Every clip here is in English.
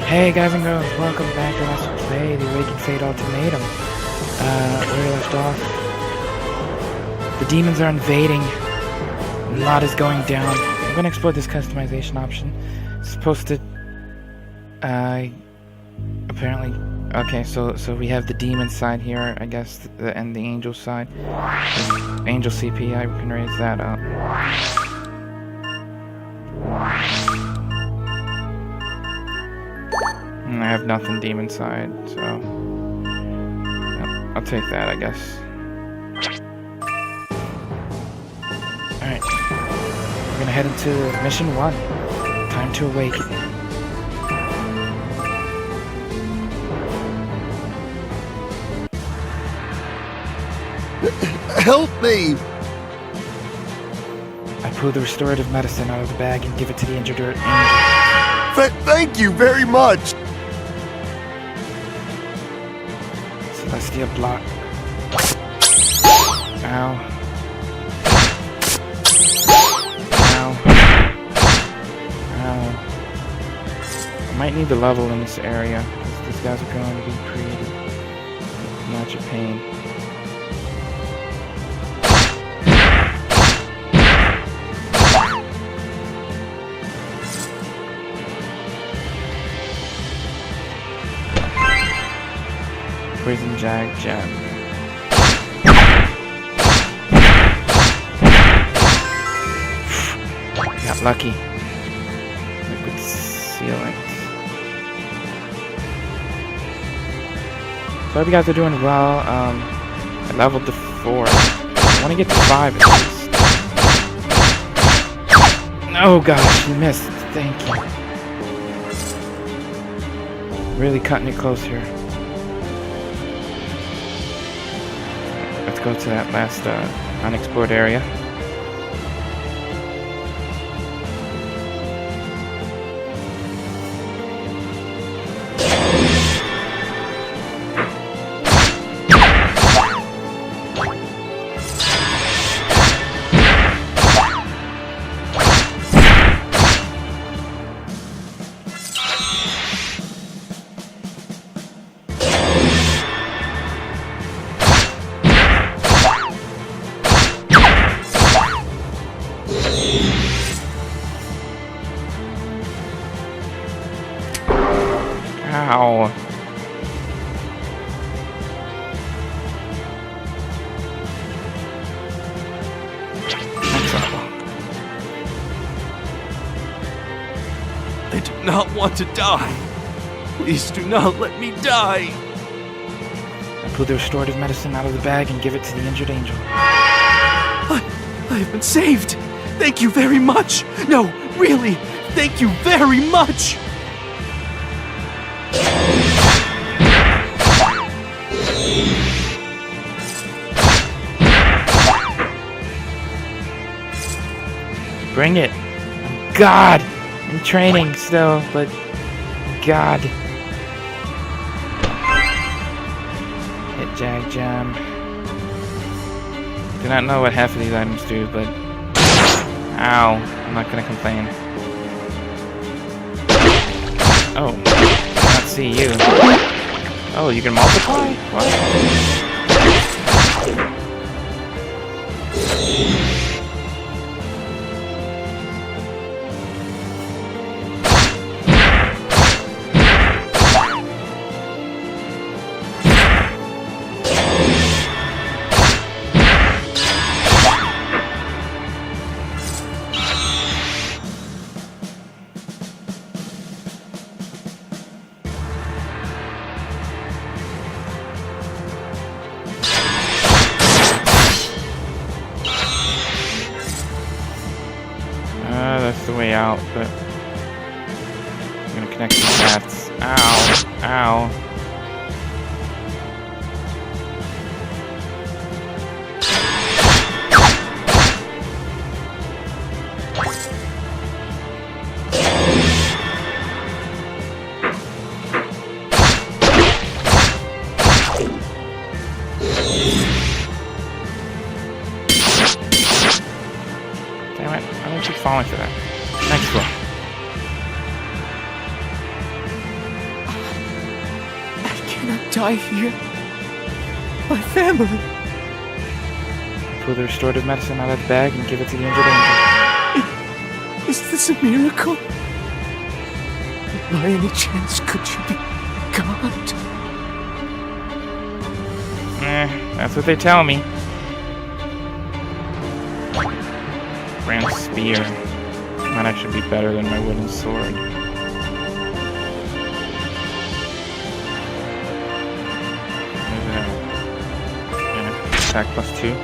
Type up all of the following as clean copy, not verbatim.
Hey guys and girls, welcome back to Let's Play the Waking Fate Ultimatum. Where we left off, the demons are invading, a lot is going down. I'm gonna explore this customization option. It's supposed to, apparently, okay, so we have the demon side here, I guess, and the angel side. Angel CP, I can raise that up. I have nothing demon side, so I'll take that, I guess. Alright, we're gonna head into mission 1. Time to awaken. Help me! I pull the restorative medicine out of the bag and give it to the injured angel. Thank you very much! Celestia block. Ow. Ow. Ow. I might need the level in this area, because these guys are going to be pretty much a pain. Poison Jag Jab. Got lucky. Liquid sealant. So I hope you guys are doing well. I leveled to 4. I want to get to 5 at least. Oh gosh, you missed. Thank you. Really cutting it close here. Let's go to that last unexplored area. Ow. I do not want to die. Please do not let me die. I pull the restorative medicine out of the bag and give it to the injured angel. I have been saved. Thank you very much. No, really, thank you very much. Bring it. God! I'm training still, but God. Hit Jag Jam. Do not know what half of these items do, but ow. I'm not gonna complain. Oh, I not see you. Oh, you can multiply? What? That's the way out, but I'm gonna connect these paths. Ow. Ow. Damn it, I don't keep falling for that. Next one. die here. My family. Pull the restorative medicine out of the bag and give it to the injured angel. Is this a miracle? By any chance could you be God? That's what they tell me. Brand's spear might actually be better than my wooden sword. Attack +2.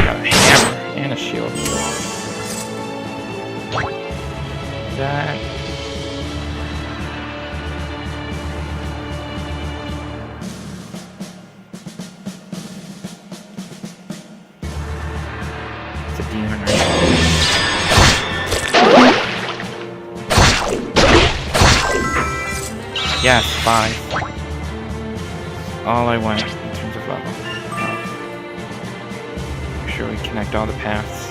Got a hammer and a shield. That. It's a demon, right? Yes, 5. All I want in terms of level. Make sure we connect all the paths.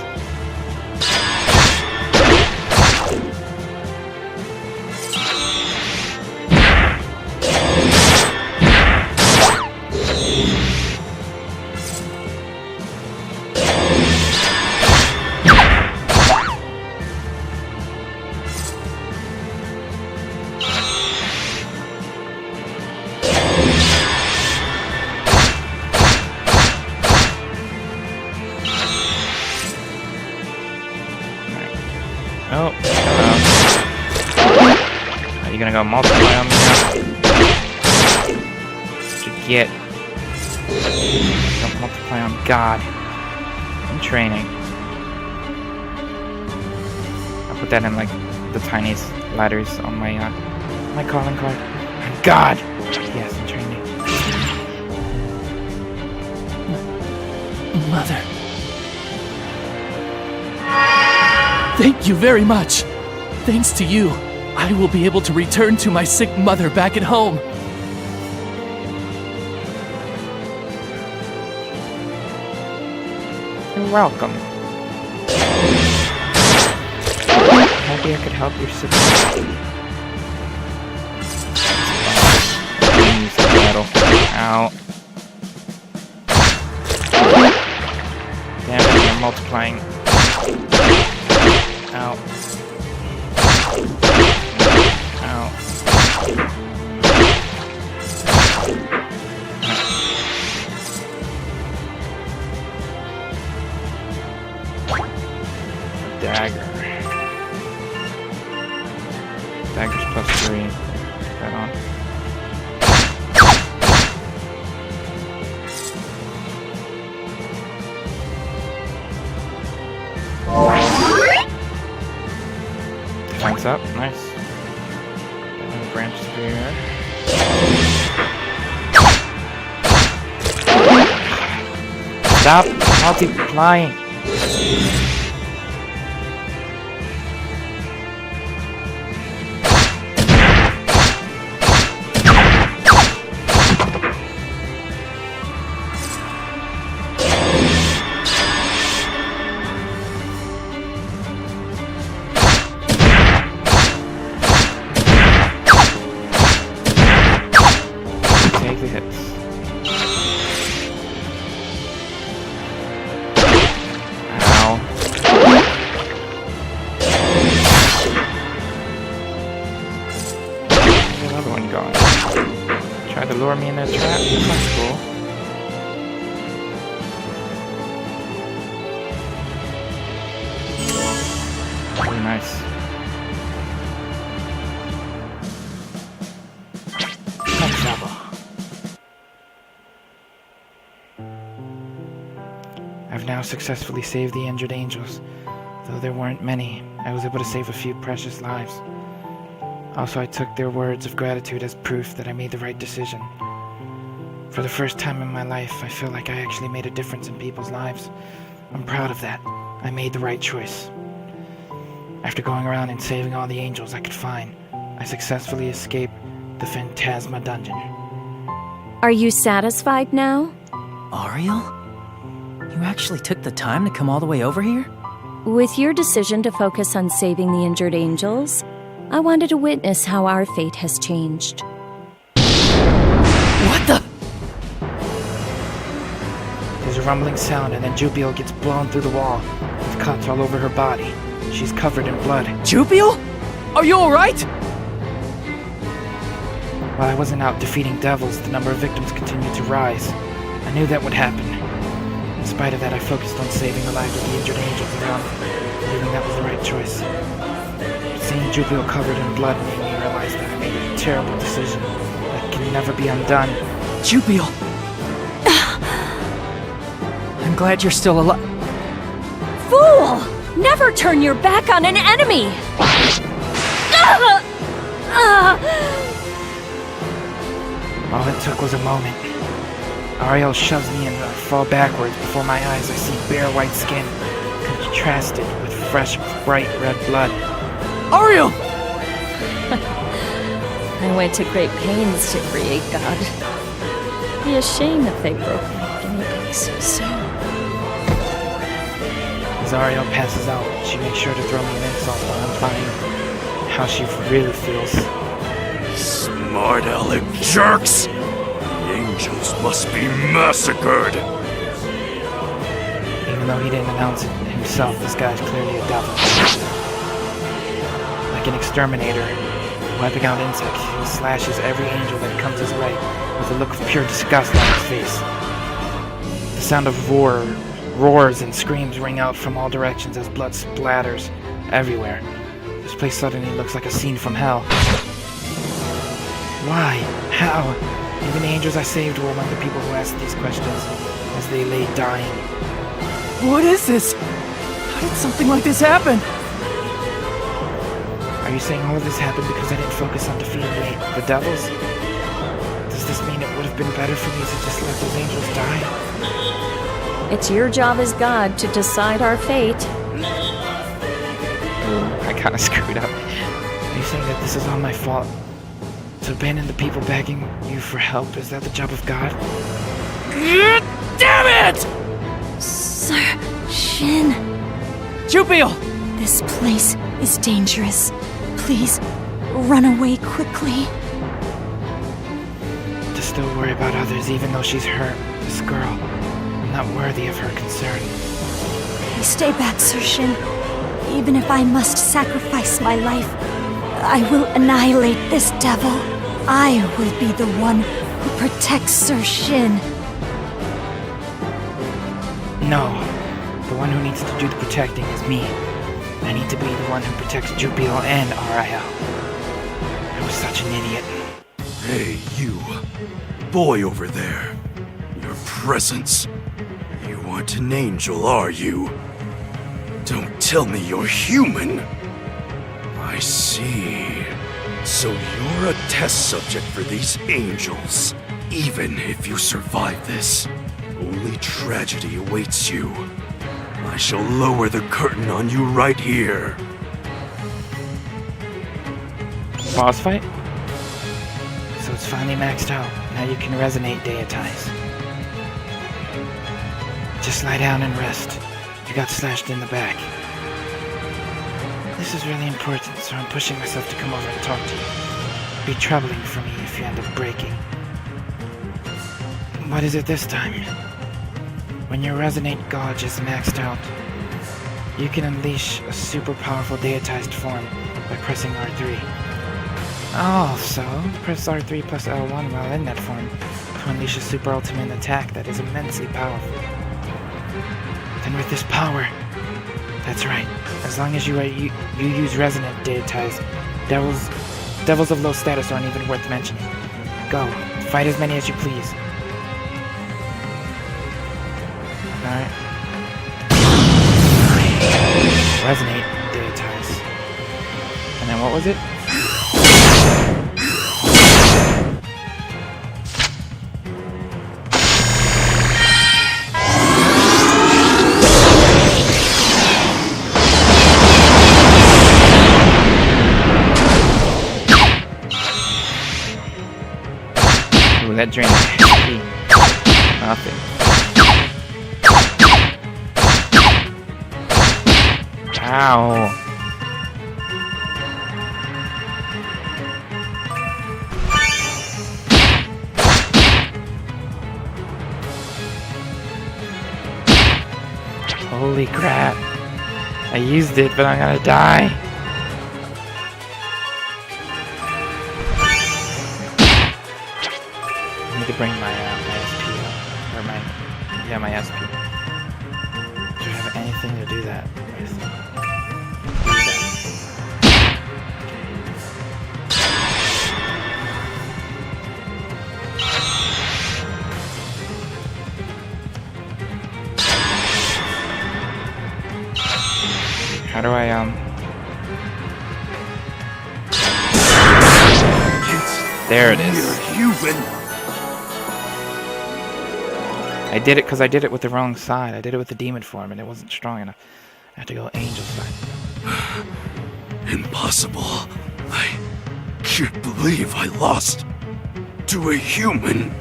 Oh, hello. Are you gonna go multiply on me now? What'd you get? Don't multiply on God. I'm training. I'll put that in like the tiniest letters on my my calling card. God! Yes, I'm training. Mother. Thank you very much. Thanks to you, I will be able to return to my sick mother back at home. You're welcome. Maybe I could help your sister. Use the battle. Ow. Damn it, you're multiplying. Ow. Ow. Dagger. Dagger's +3. Put that on. Defense up, nice. And branch spear. Stop multiplying. Take the hits. Ow. Where's another one going? Tried to lure me in that trap? That's cool. Pretty nice. Next level. I've now successfully saved the injured angels. Though there weren't many, I was able to save a few precious lives. Also, I took their words of gratitude as proof that I made the right decision. For the first time in my life, I feel like I actually made a difference in people's lives. I'm proud of that. I made the right choice. After going around and saving all the angels I could find, I successfully escaped the Phantasma dungeon. Are you satisfied now? Ariel? You actually took the time to come all the way over here? With your decision to focus on saving the injured angels, I wanted to witness how our fate has changed. What the? There's a rumbling sound, and then Jupiel gets blown through the wall, with cuts all over her body. She's covered in blood. Jupiel? Are you alright? While I wasn't out defeating devils, the number of victims continued to rise. I knew that would happen. In spite of that, I focused on saving the lives of the injured angels around me, believing that was the right choice. Seeing Jupiel covered in blood made me realize that I made a terrible decision that can never be undone. Jupiel! I'm glad you're still alive. Fool! Never turn your back on an enemy! All it took was a moment. Ariel shoves me and I fall backwards. Before my eyes, I see bare white skin, contrasted with fresh, bright red blood. Ariel! I went to great pains to create God. Be a shame if they broke my guinea pigs so soon. As Ariel passes out, she makes sure to throw me an insult while implying how she really feels. Smart aleck jerks! The angels must be massacred! Even though he didn't announce it himself, this guy's clearly a devil. Like an exterminator, wiping out insects, he slashes every angel that comes his way with a look of pure disgust on his face. The sound of roars and screams ring out from all directions as blood splatters everywhere. This place suddenly looks like a scene from hell. Why? How? Even the angels I saved were among the people who asked these questions as they lay dying. What is this? How did something like this happen? Are you saying all of this happened because I didn't focus on defeating the devils? Does this mean it would have been better for me to just let those angels die? It's your job as God to decide our fate. I kinda screwed up. Are you saying that this is all my fault? To abandon the people begging you for help, is that the job of God? Damn it! Sir Shin, Jupiel! this place is dangerous. Please, run away quickly. To still worry about others even though she's hurt. This girl, I'm not worthy of her concern. Stay back, Sir Shin. Even if I must sacrifice my life, I will annihilate this devil. I will be the one who protects Sir Shin. No. The one who needs to do the protecting is me. I need to be the one who protects Jupiel and Ariel. I was such an idiot. Hey, you. Boy over there. Your presence. You aren't an angel, are you? Don't tell me you're human. I see. So you're a test subject for these angels. Even if you survive this, only tragedy awaits you. I shall lower the curtain on you right here. Boss fight? So it's finally maxed out. Now you can resonate, deitize. Just lie down and rest. You got slashed in the back. This is really important, so I'm pushing myself to come over and talk to you. It'd be troubling for me if you end up breaking. What is it this time? When your resonate gauge is maxed out, you can unleash a super powerful deitized form by pressing R3. Oh, so press R3 plus L1 while in that form to unleash a super ultimate attack that is immensely powerful. Then with this power, that's right, as long as you use resonant deitized, devils of low status aren't even worth mentioning. Go, fight as many as you please. Alright. Resonate, deitize. And then what was it? Ooh, that drains HP. Nothing. Ow. Holy crap. I used it, but I'm gonna die. I need to bring my SP up. Or my SP. Do I have anything to do that with? How do I, There it is. You're human. I did it because I did it with the wrong side. I did it with the demon form and it wasn't strong enough. I had to go angel side. Impossible. I can't believe I lost to a human.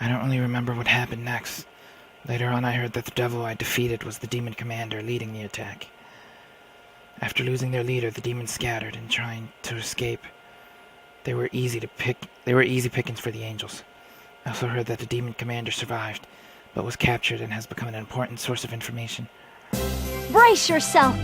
I don't really remember what happened next. Later on I heard that the devil I defeated was the demon commander leading the attack. After losing their leader, the demons scattered and trying to escape. They were easy pickings for the angels. I also heard that the demon commander survived, but was captured and has become an important source of information. Brace yourself!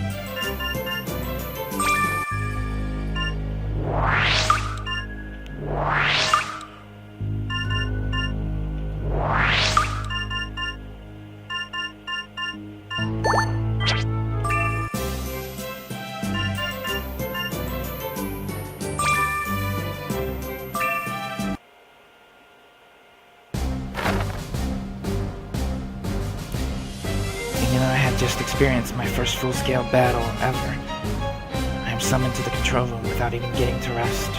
I had just experienced my first full-scale battle ever. I am summoned to the control room without even getting to rest.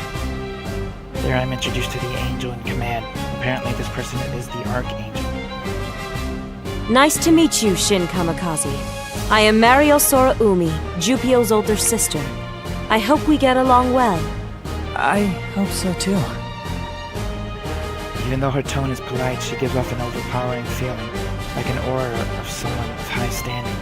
There I am introduced to the angel in command. Apparently this person is the Archangel. Nice to meet you, Shin Kamikaze. I am Mariel Sora Umi, Jupio's older sister. I hope we get along well. I hope so too. Even though her tone is polite, she gives off an overpowering feeling, like an aura of someone of high standing.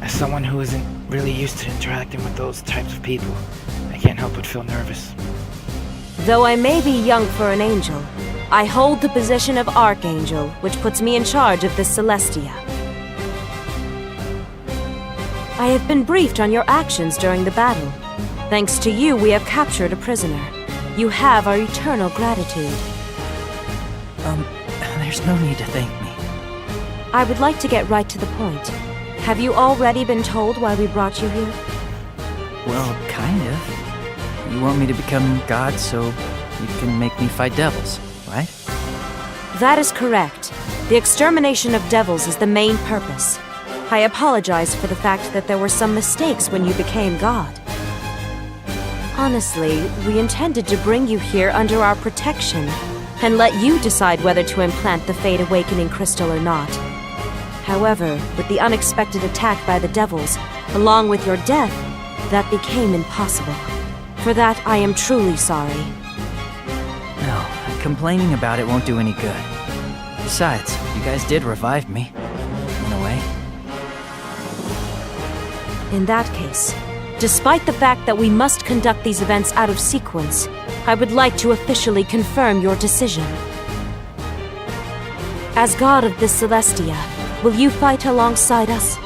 As someone who isn't really used to interacting with those types of people, I can't help but feel nervous. Though I may be young for an angel, I hold the position of Archangel, which puts me in charge of this Celestia. I have been briefed on your actions during the battle. Thanks to you, we have captured a prisoner. You have our eternal gratitude. There's no need to thank me. I would like to get right to the point. Have you already been told why we brought you here? Well, kind of. You want me to become God so you can make me fight devils, right? That is correct. The extermination of devils is the main purpose. I apologize for the fact that there were some mistakes when you became God. Honestly, we intended to bring you here under our protection and let you decide whether to implant the Fate Awakening crystal or not. However, with the unexpected attack by the devils, along with your death, that became impossible. For that, I am truly sorry. No, complaining about it won't do any good. Besides, you guys did revive me, in a way. In that case, despite the fact that we must conduct these events out of sequence, I would like to officially confirm your decision. As god of this Celestia, will you fight alongside us?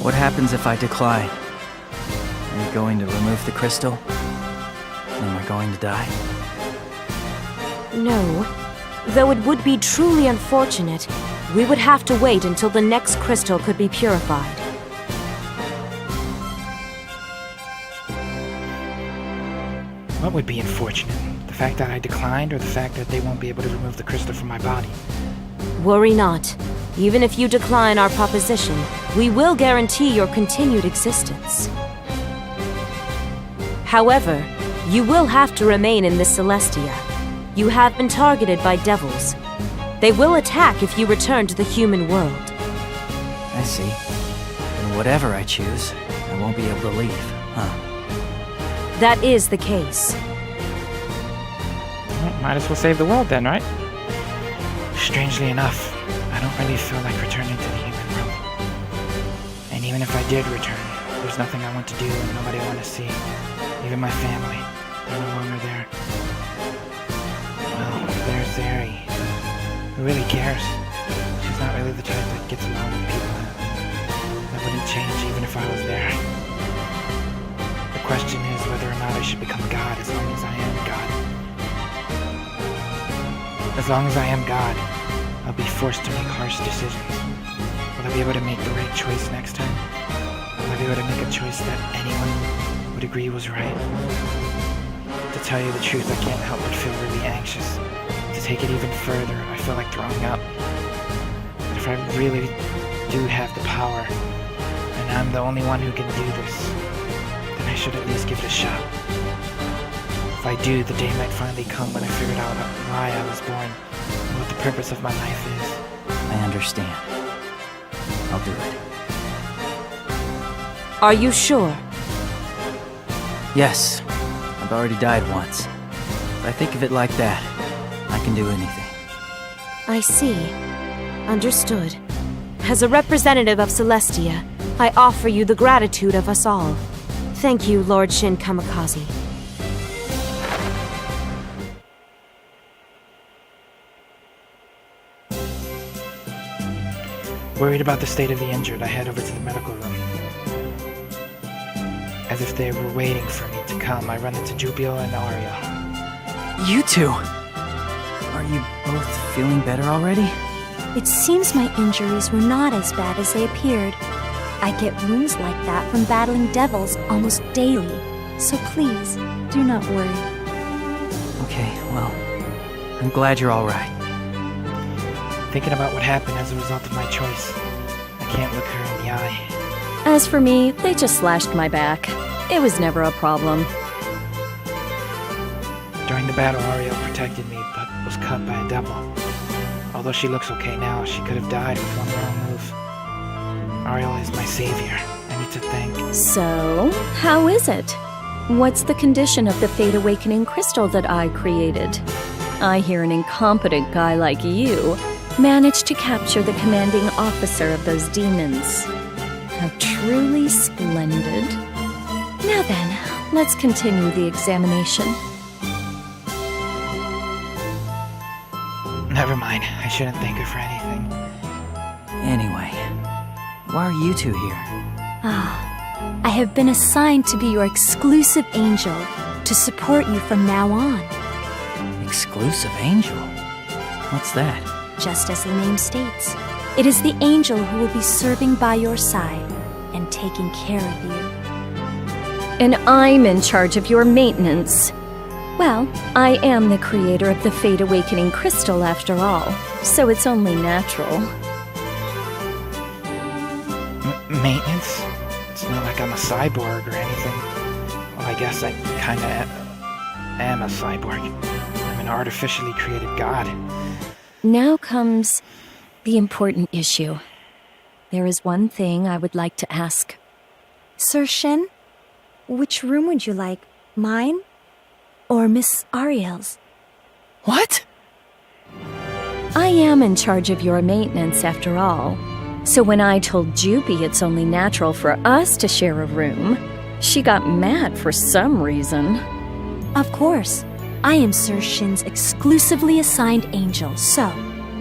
What happens if I decline? Are you going to remove the crystal? Am I going to die? No. Though it would be truly unfortunate, we would have to wait until the next crystal could be purified. What would be unfortunate? The fact that I declined, or the fact that they won't be able to remove the crystal from my body? Worry not. Even if you decline our proposition, we will guarantee your continued existence. However, you will have to remain in this Celestia. You have been targeted by devils. They will attack if you return to the human world. I see. And whatever I choose, I won't be able to leave, huh? That is the case. Well, might as well save the world then, right? Strangely enough, I don't really feel like returning to the human world. And even if I did return, there's nothing I want to do and nobody I want to see. Even my family, they're no longer there. Well, there's Zeri. Who really cares? She's not really the type that gets along with people. That wouldn't change even if I was there. The question is whether or not I should become God as long as I am God. As long as I am God, I'll be forced to make harsh decisions. Will I be able to make the right choice next time? Will I be able to make a choice that anyone would agree was right? To tell you the truth, I can't help but feel really anxious. To take it even further, I feel like throwing up. But if I really do have the power, and I'm the only one who can do this, then I should at least give it a shot. If I do, the day might finally come when I figured out why I was born and what the purpose of my life is. I understand. I'll do it. Are you sure? Yes. I've already died once. If I think of it like that, I can do anything. I see. Understood. As a representative of Celestia, I offer you the gratitude of us all. Thank you, Lord Shin Kamikaze. Worried about the state of the injured, I head over to the medical room. As if they were waiting for me to come, I run into Jubio and Ariel. You two! Are you both feeling better already? It seems my injuries were not as bad as they appeared. I get wounds like that from battling devils almost daily, so please, do not worry. Okay, well, I'm glad you're alright. Thinking about what happened as a result of my choice, I can't look her in the eye. As for me, they just slashed my back. It was never a problem. During the battle, Ariel protected me, but was cut by a devil. Although she looks okay now, she could have died with one wrong move. Ariel is my savior. I need to thank... So, how is it? What's the condition of the Fate Awakening crystal that I created? I hear an incompetent guy like you managed to capture the commanding officer of those demons. How truly splendid. Now then, let's continue the examination. Never mind, I shouldn't thank her for anything. Anyway, why are you two here? Ah, I have been assigned to be your exclusive angel to support you from now on. Exclusive angel? What's that? Just as the name states, it is the angel who will be serving by your side and taking care of you. And I'm in charge of your maintenance. Well, I am the creator of the Fate Awakening crystal after all, so it's only natural. Maintenance? It's not like I'm a cyborg or anything. Well, I guess I kinda am a cyborg. I'm an artificially created god. Now comes the important issue. There is one thing I would like to ask. Sir Shin, which room would you like? Mine? Or Miss Ariel's? What? I am in charge of your maintenance after all, So when I told Jupy it's only natural for us to share a room, she got mad for some reason. Of course. I am Sir Shin's exclusively assigned angel, so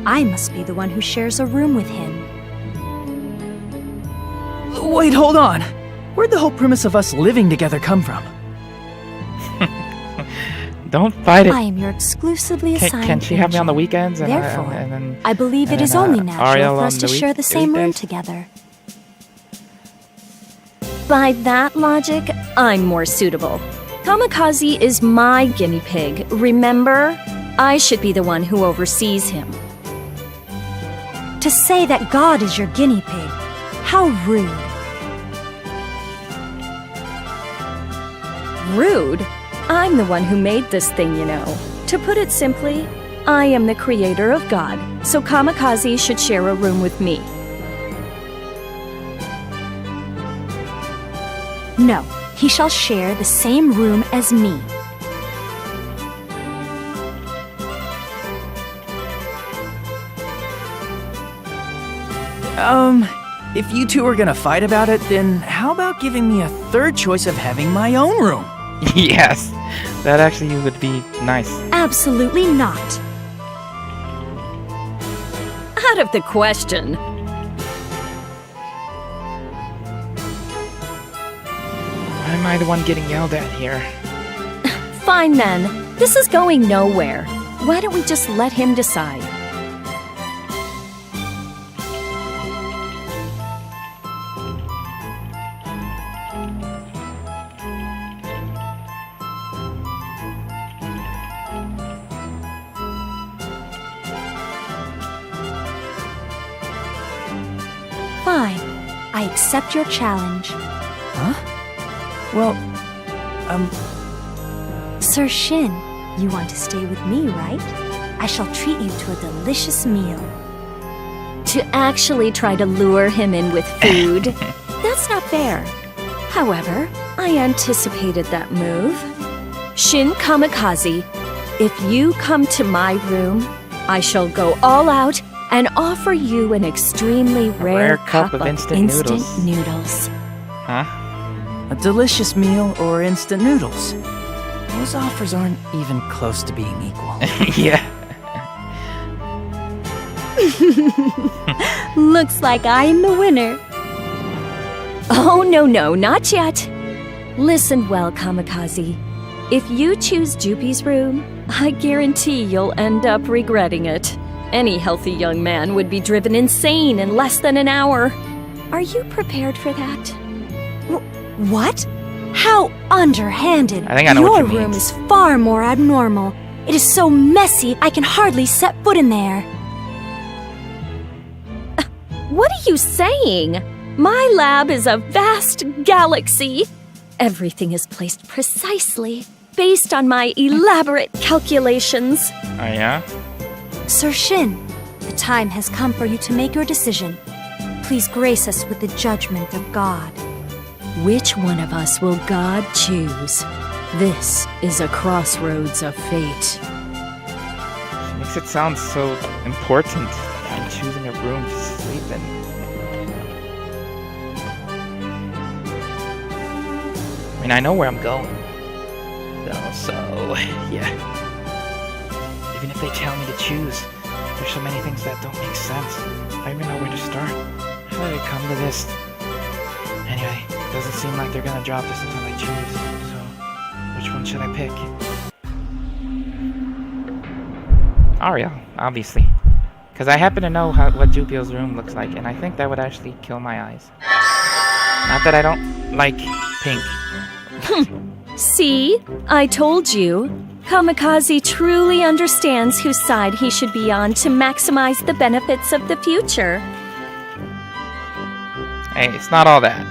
I must be the one who shares a room with him. Wait, hold on. Where'd the whole premise of us living together come from? Don't fight it. I am your exclusively assigned Can she have me on the angel. weekends? And, Therefore, and then, I believe and it is then, only natural Ariel for on us to the share the same room weekdays? together. By that logic, I'm more suitable. Kamikaze is my guinea pig, remember? I should be the one who oversees him. To say that God is your guinea pig, how rude. Rude? I'm the one who made this thing, you know. To put it simply, I am the creator of God, so Kamikaze should share a room with me. No, he shall share the same room as me. If you two are gonna fight about it, then how about giving me a third choice of having my own room? Yes, that actually would be nice. Absolutely not. Out of the question. Why am I the one getting yelled at here? Fine then. This is going nowhere. Why don't we just let him decide? Fine. I accept your challenge. Huh? Well, Sir Shin, you want to stay with me, right? I shall treat you to a delicious meal. To actually try to lure him in with food? That's not fair. However, I anticipated that move. Shin Kamikaze, if you come to my room, I shall go all out and offer you an extremely rare cup of instant noodles. Huh? a delicious meal or instant noodles. Those offers aren't even close to being equal. Yeah. Looks like I'm the winner. Oh, no, not yet. Listen well, Kamikaze. If you choose Jupy's room, I guarantee you'll end up regretting it. Any healthy young man would be driven insane in less than an hour. Are you prepared for that? What? How underhanded. I think I know Your what you mean. room is far more abnormal. It is so messy, I can hardly set foot in there. What are you saying? My lab is a vast galaxy. Everything is placed precisely based on my elaborate calculations. Oh, yeah? Sir Shin, the time has come for you to make your decision. Please grace us with the judgment of God. Which one of us will God choose? This is a crossroads of fate. Makes it sound so important. I'm choosing a room to sleep in. I mean, I know where I'm going. So, yeah. Even if they tell me to choose, there's so many things that don't make sense. I don't even know where to start. How did it come to this? Anyway, it doesn't seem like they're gonna drop this until I choose. So, which one should I pick? Ariel, obviously. Because I happen to know what Jupio's room looks like, and I think that would actually kill my eyes. Not that I don't like pink. See? I told you. Kamikaze truly understands whose side he should be on to maximize the benefits of the future. Hey, it's not all that.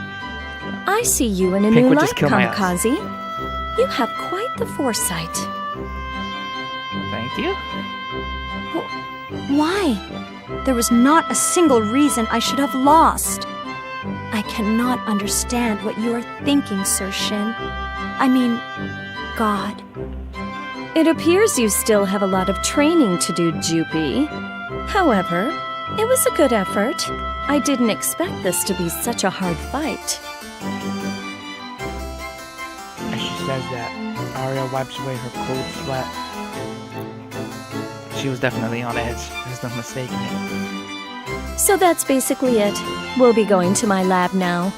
I see you in a Pink new would light, just kill my eyes. Kamikaze. You have quite the foresight. Thank you. Why? There was not a single reason I should have lost. I cannot understand what you are thinking, Sir Shin. I mean, God. It appears you still have a lot of training to do, Jupy. However, It was a good effort. I didn't expect this to be such a hard fight. As she says that, Ariel wipes away her cold sweat. She was definitely on edge. There's no mistaking it. So that's basically it. We'll be going to my lab now.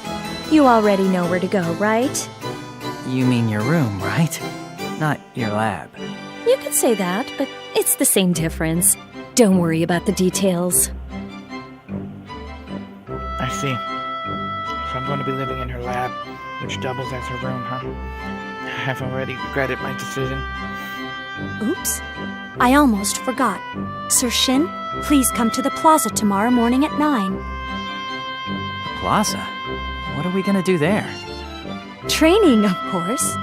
You already know where to go, right? You mean your room, right? Not your lab. You could say that, but it's the same difference. Don't worry about the details. I see. So I'm going to be living in her lab, which doubles as her room, huh? I've already regretted my decision. Oops. I almost forgot. Sir Shin, please come to the plaza tomorrow morning at 9. The plaza? What are we gonna do there? Training, of course.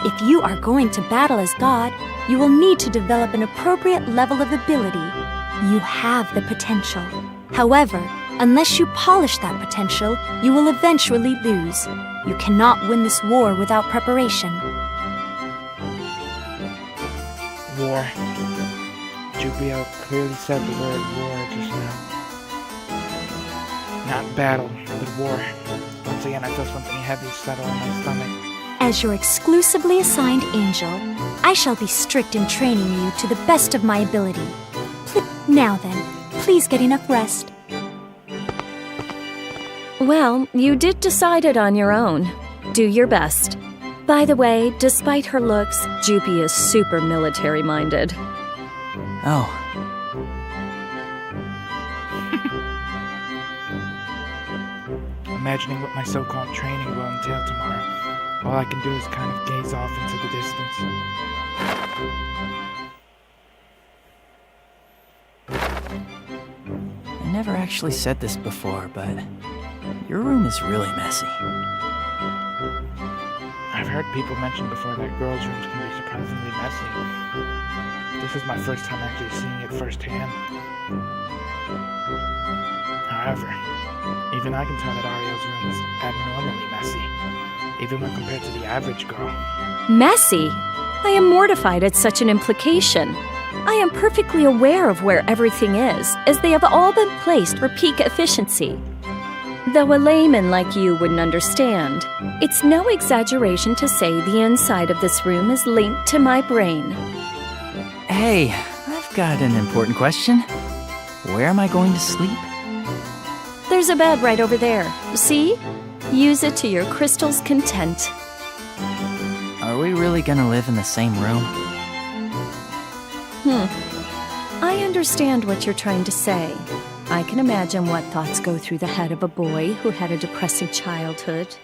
If you are going to battle as God, you will need to develop an appropriate level of ability. You have the potential. However, unless you polish that potential, you will eventually lose. You cannot win this war without preparation. War. Jubia clearly said the word war just now. Not battle, but war. Once again, I feel something heavy settle in my stomach. As your exclusively assigned angel, I shall be strict in training you to the best of my ability. Now then, please get enough rest. Well, you did decide it on your own. Do your best. By the way, despite her looks, Jupi is super military-minded. Oh. Imagining what my so-called training will entail tomorrow, all I can do is kind of gaze off into the distance. I never actually said this before, but your room is really messy. I've heard people mention before that girls' rooms can be surprisingly messy. This is my first time actually seeing it firsthand. However, even I can tell that Ariel's room is abnormally messy, even when compared to the average girl. Messy? I am mortified at such an implication. I am perfectly aware of where everything is, as they have all been placed for peak efficiency. Though a layman like you wouldn't understand, it's no exaggeration to say the inside of this room is linked to my brain. Hey, I've got an important question. Where am I going to sleep? There's a bed right over there. See? Use it to your crystal's content. Are we really gonna live in the same room? I understand what you're trying to say. I can imagine what thoughts go through the head of a boy who had a depressing childhood.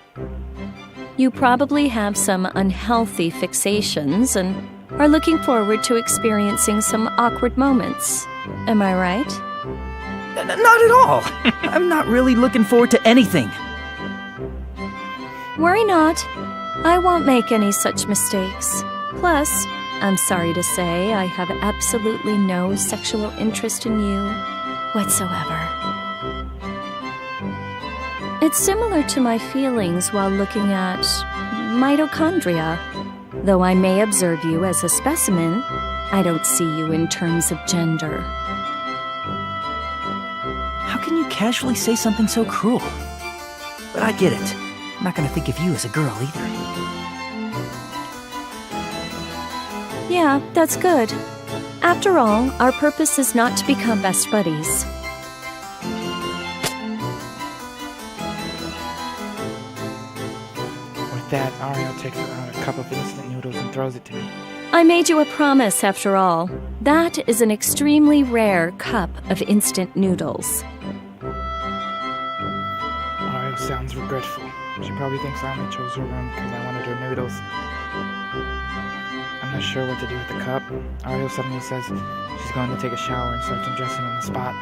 You probably have some unhealthy fixations and are looking forward to experiencing some awkward moments. Am I right? Not at all! I'm not really looking forward to anything. Worry not. I won't make any such mistakes. Plus, I'm sorry to say I have absolutely no sexual interest in you whatsoever. It's similar to my feelings while looking at mitochondria. Though I may observe you as a specimen, I don't see you in terms of gender. How can you casually say something so cruel? But I get it. I'm not gonna think of you as a girl either. Yeah, that's good. After all, our purpose is not to become best buddies. With that, Ariel takes out a cup of instant noodles and throws it to me. I made you a promise, after all. That is an extremely rare cup of instant noodles. Ariel sounds regretful. She probably thinks I only chose her room because I wanted her noodles. I'm not sure what to do with the cup. Ariel suddenly says she's going to take a shower and starts undressing on the spot.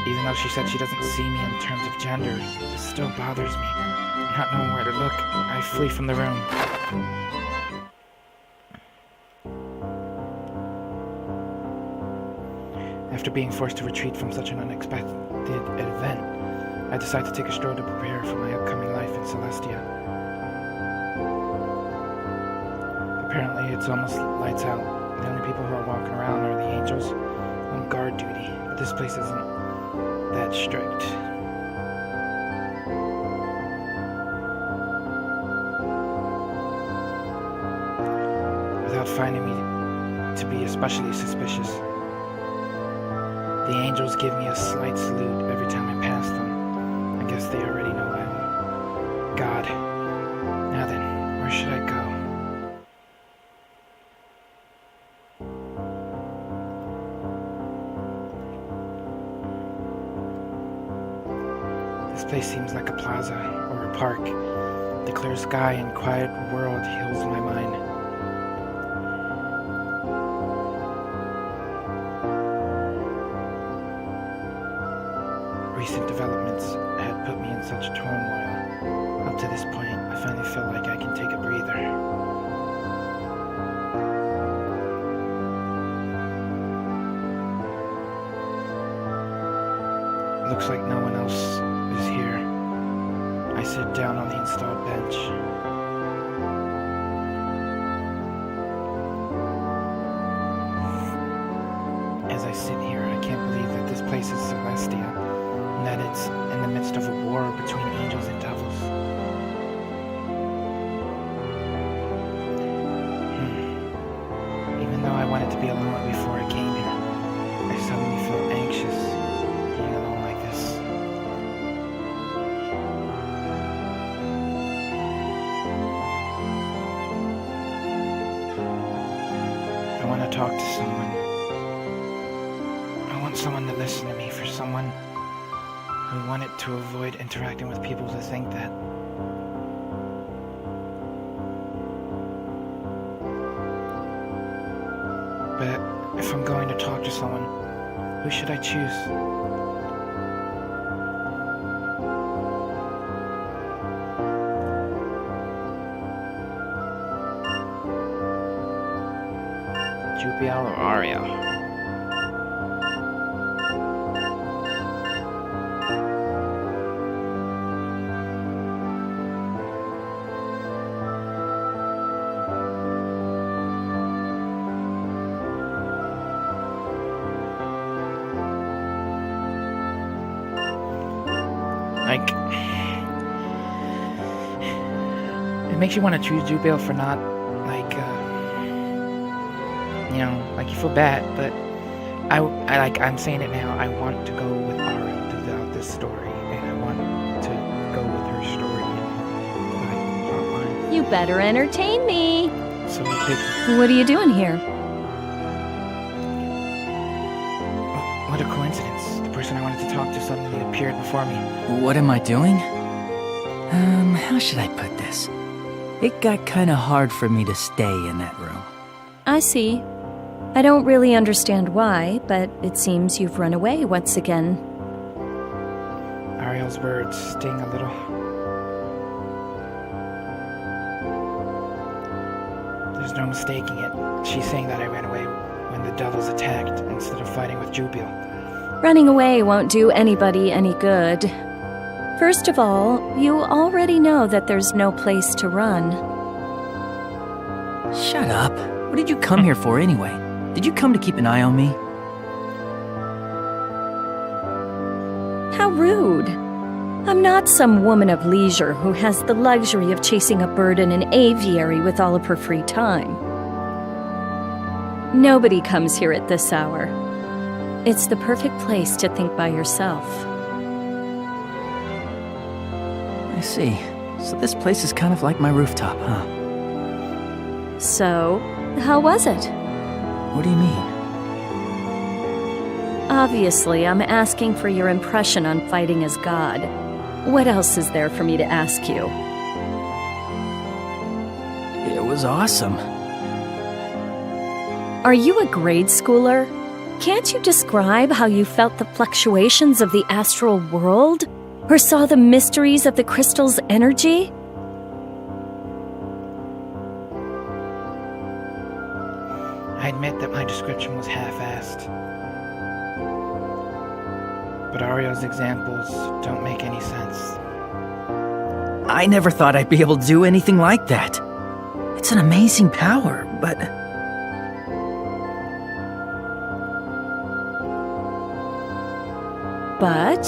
Even though she said she doesn't see me in terms of gender, it still bothers me. Not knowing where to look, I flee from the room. After being forced to retreat from such an unexpected event, I decide to take a stroll to prepare for my upcoming life in Celestia. Apparently, it's almost lights out. The only people who are walking around are the angels on guard duty. this place isn't that strict. Without finding me to be especially suspicious, the angels give me a slight salute every time I pass them. I guess they already know I'm God. Now then, where should I go? This place seems like a plaza or a park. The clear sky and quiet world heals my mind. Recent developments had put me in such turmoil. Up to this point, I finally feel like I can take a breather. Looks like no one else is here. I sit down on the installed bench. As I sit here, I can't believe that this place is Celestia, and that it's in the midst of a war between angels and devils. Even though I wanted to be alone before I came here, I suddenly feel anxious being alone like this. I want to talk to someone. I want someone to listen to me, for someone who wanted to avoid interacting with people who think that. But if I'm going to talk to someone, who should I choose? Jupiel or Ariel? Like, it makes you want to choose Jupiel for not, like, you know, like you feel bad, but I'm saying it now. I want to go with Ariel throughout this story, and I want to go with her story and plot line. You better entertain me. So we pick. What are you doing here? Oh, what a coincidence! The person I wanted to talk to suddenly appeared before me. What am I doing? How should I put this? It got kinda hard for me to stay in that room. I see. I don't really understand why, but it seems you've run away once again. Ariel's words sting a little. There's no mistaking it. She's saying that I ran away when the devils attacked instead of fighting with Jupiel. Running away won't do anybody any good. First of all, you already know that there's no place to run. Shut up. What did you come here for anyway? Did you come to keep an eye on me? How rude. I'm not some woman of leisure who has the luxury of chasing a bird in an aviary with all of her free time. Nobody comes here at this hour. It's the perfect place to think by yourself. I see. So this place is kind of like my rooftop, huh? So, how was it? What do you mean? Obviously, I'm asking for your impression on fighting as God. What else is there for me to ask you? It was awesome. Are you a grade schooler? Can't you describe how you felt the fluctuations of the astral world? Or saw the mysteries of the crystal's energy? I admit that my description was half-assed. But Ariel's examples don't make any sense. I never thought I'd be able to do anything like that. It's an amazing power, but... But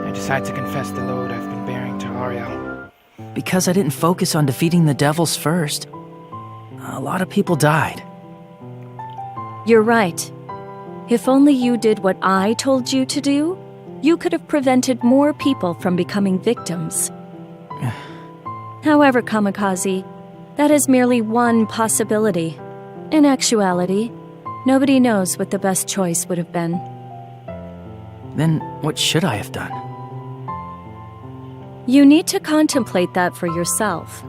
I decide to confess the load I've been bearing to Ariel. Because I didn't focus on defeating the devils first. A lot of people died. you're right. If only you did what I told you to do, you could have prevented more people from becoming victims. However, Kamikaze, that is merely one possibility. In actuality, nobody knows what the best choice would have been. Then what should I have done? You need to contemplate that for yourself.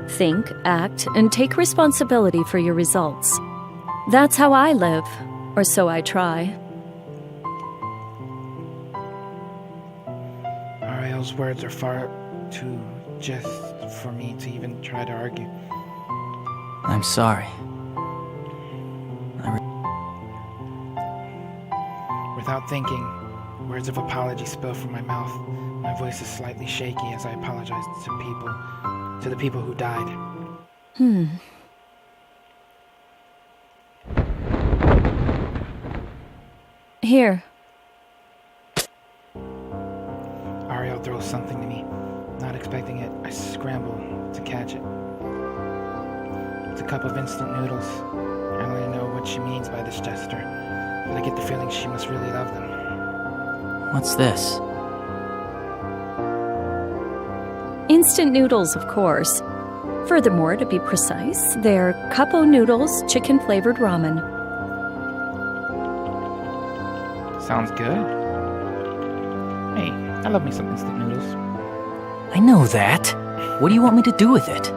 Think, act, and take responsibility for your results. That's how I live, or so I try. Ariel's words are far too just for me to even try to argue. I'm sorry. Without thinking, words of apology spill from my mouth. My voice is slightly shaky as I apologize to the people who died. Here. Ariel throws something to me. Not expecting it, I scramble to catch it. It's a cup of instant noodles. I don't really know what she means by this gesture, but I get the feeling she must really love them. What's this? Instant noodles, of course. Furthermore, to be precise, they're Cupo noodles, chicken-flavored ramen. Sounds good. Hey, I love me some instant noodles. I know that. What do you want me to do with it?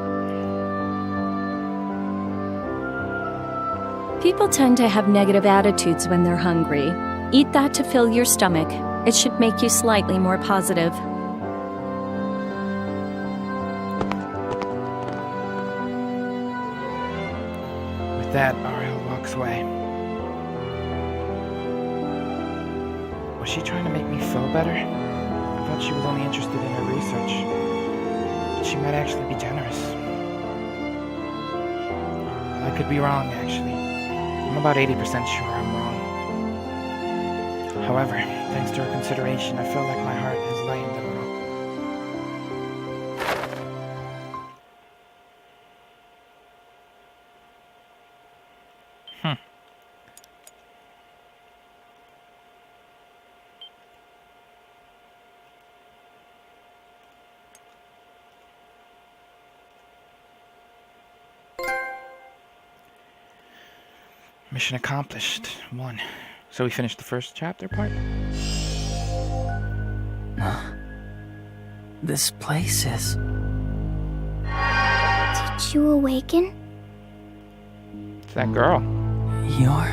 People tend to have negative attitudes when they're hungry. Eat that to fill your stomach. It should make you slightly more positive. With that, Ariel walks away. Was she trying to make me feel better? I thought she was only interested in her research. She might actually be generous. I could be wrong, actually. I'm about 80% sure I'm wrong. However, thanks to her consideration, I feel like my heart has lightened a little. Mission accomplished. 1. So we finished the first chapter part? This place is... Did you awaken? It's that girl. You're...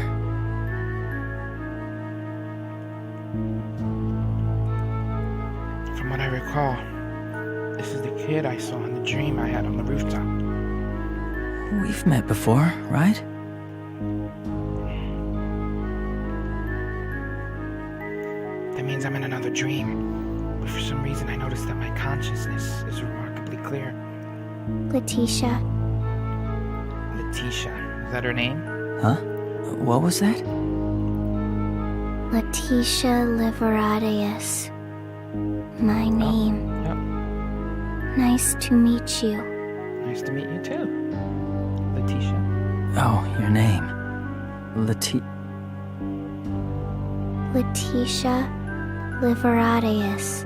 From what I recall, this is the kid I saw in the dream I had on the rooftop. We've met before, right? That means I'm in another dream. But for some reason I noticed that my consciousness is remarkably clear. Letitia. Letitia. Is that her name? Huh? What was that? Letitia Liveradius. My name. Yep. Nice to meet you. Nice to meet you too. Letitia. Oh, your name. Letitia Liveradius.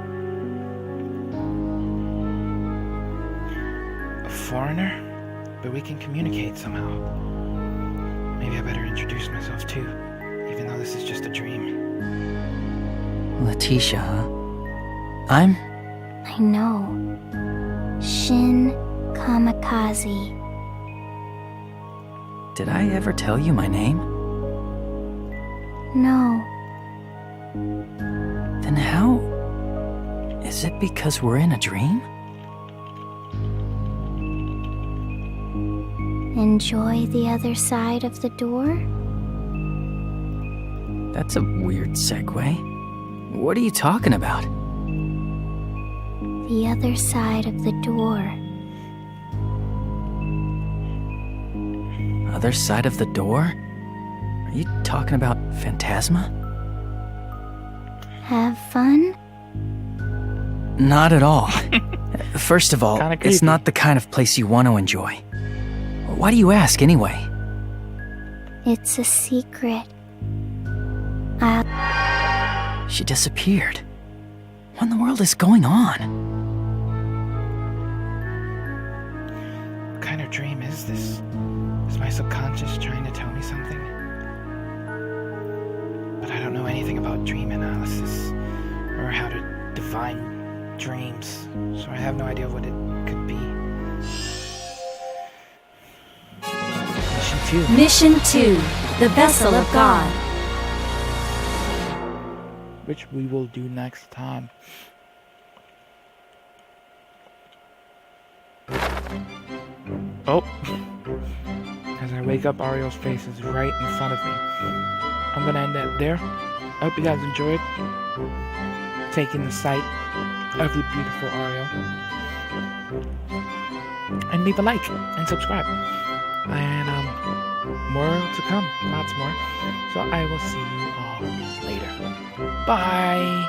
A foreigner? But we can communicate somehow. Maybe I better introduce myself too, even though this is just a dream. Letitia, huh? I'm... I know. Shin Kamikaze. Did I ever tell you my name? No. Then how... Is it because we're in a dream? Enjoy the other side of the door? That's a weird segue. What are you talking about? The other side of the door. other side of the door? Are you talking about Phantasma? Have fun? Not at all. First of all, Kinda it's creepy. not the kind of place you want to enjoy. Why do you ask anyway? It's a secret. She disappeared. What in the world is going on? What kind of dream is this? Is my subconscious trying to tell me something? But I don't know anything about dream analysis or how to define dreams, so I have no idea what it could be. Mission 2. Mission 2, the Vessel of God. Which we will do next time. Oh. As I wake up, Ariel's face is right in front of me. I'm gonna end that there. I hope you guys enjoyed taking the sight of the beautiful Ariel. And leave a like and subscribe. And more to come. Lots more. So I will see you all later. Bye.